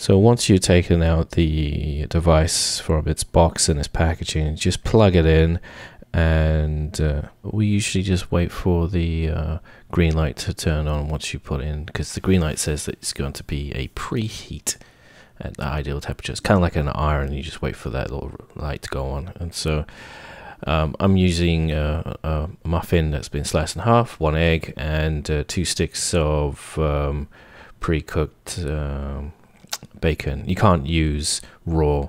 So once you've taken out the device from its box and its packaging, just plug it in, and we usually just wait for the green light to turn on once you put in, because the green light says that it's going to be a preheat at the ideal temperature. It's kind of like an iron, you just wait for that little light to go on. And so I'm using a muffin that's been sliced in half, 1 egg, and 2 sticks of pre-cooked bacon. You can't use raw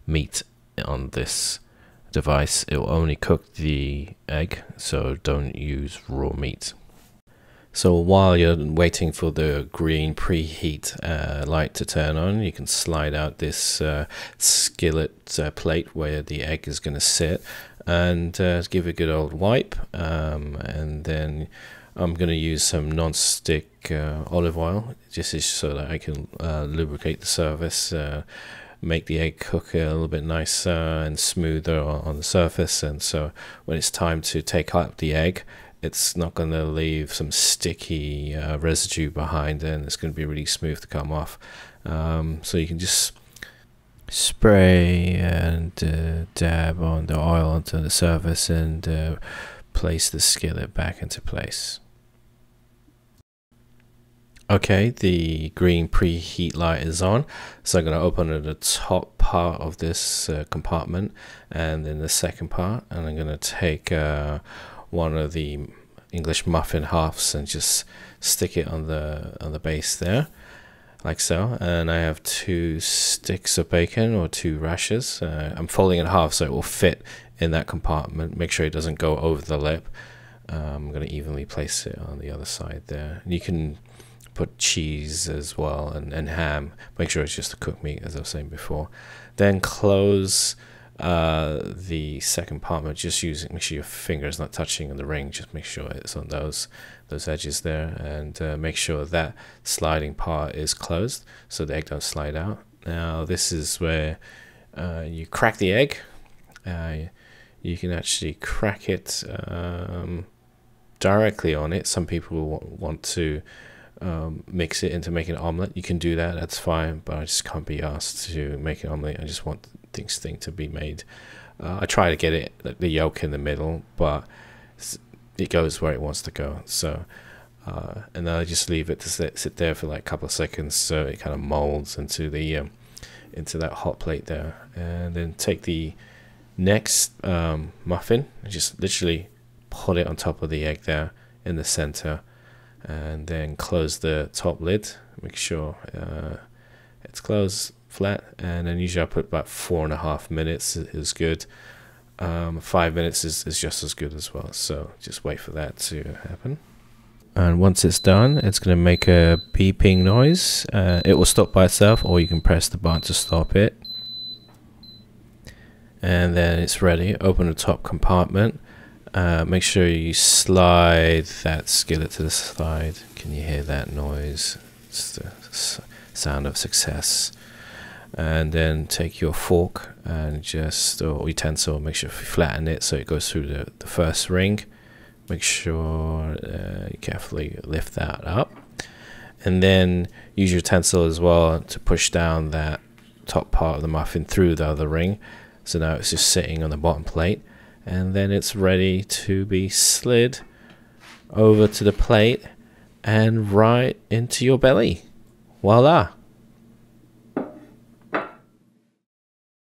meat on this device. It will only cook the egg, so don't use raw meat. So while you're waiting for the green preheat light to turn on, you can slide out this skillet plate where the egg is going to sit, and give it a good old wipe, and then I'm going to use some non-stick olive oil, just so that I can lubricate the surface, make the egg cook a little bit nicer and smoother on the surface. And so when it's time to take out the egg, it's not going to leave some sticky residue behind, and it's going to be really smooth to come off. So you can just spray and dab on the oil onto the surface, and place the skillet back into place. Okay, the green preheat light is on, so I'm going to open the top part of this compartment, and then the second part, and I'm going to take one of the English muffin halves and just stick it on the base there, like so. And I have 2 sticks of bacon, or 2 rashers. I'm folding it in half so it will fit in that compartment. Make sure it doesn't go over the lip. I'm going to evenly place it on the other side there. And you can put cheese as well, and ham. Make sure it's just the cooked meat, as I was saying before. Then close the second compartment, just make sure your finger is not touching on the ring. Just make sure it's on those edges there, and make sure that sliding part is closed so the egg don't slide out. Now this is where you crack the egg. You can actually crack it directly on it. Some people want to mix it into making an omelet. You can do that, that's fine, but I just can't be asked to make an omelet. I just want this thing to be made. I try to get it, the yolk in the middle, but it goes where it wants to go. So and then I just leave it to sit there for like a couple of seconds, so it kind of molds into the into that hot plate there. And then take the next muffin and just literally put it on top of the egg there in the center, and then close the top lid. Make sure it's closed flat, and then usually I put about 4.5 minutes is good. 5 minutes is just as good as well, so just wait for that to happen. And once it's done, it's going to make a beeping noise. It will stop by itself, or you can press the button to stop it. And then it's ready. Open the top compartment. Make sure you slide that skillet to the side. Can you hear that noise? It's the sound of success. And then take your fork and or utensil, make sure you flatten it so it goes through the first ring. Make sure you carefully lift that up, and then use your utensil as well to push down that top part of the muffin through the other ring. So now it's just sitting on the bottom plate, and then it's ready to be slid over to the plate and right into your belly. Voila!